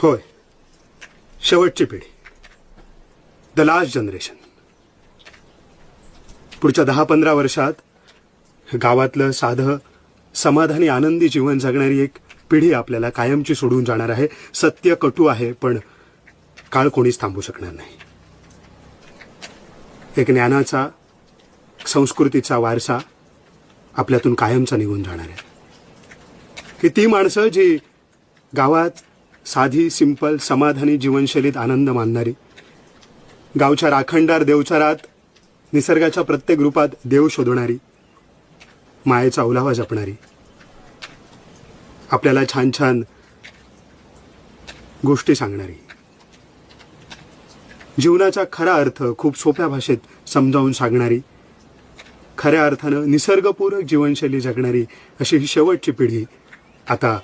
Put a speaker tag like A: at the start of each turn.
A: होय, शेवटची पिढी, द लास्ट जनरेशन. पुढच्या 10-15 वर्षात गावातलं साधं समाधानी आनंदी जीवन जगणारी एक पिढी आपल्याला कायमची सोडून जाणार आहे. सत्य कटू आहे, पण काळ कोणीच थांबू शकणार नाही. एक ज्ञानाचा, संस्कृतीचा वारसा आपल्यातून कायमचा निघून जाणार आहे. की ती माणसं जी गावात साधी सिंपल समाधानी जीवनशैलीत आनंद मानणारी, गावच्या राखणदार देवचारात निसर्गाच्या प्रत्येक रूपात देव शोधणारी, मायेचा ओलावा जपणारी, आपल्याला छान छान गोष्टी सांगणारी, जीवनाचा खरा अर्थ खूप सोप्या भाषेत समजावून सांगणारी, खऱ्या अर्थानं निसर्गपूरक जीवनशैली जगणारी अशी ही शेवटची पिढी आता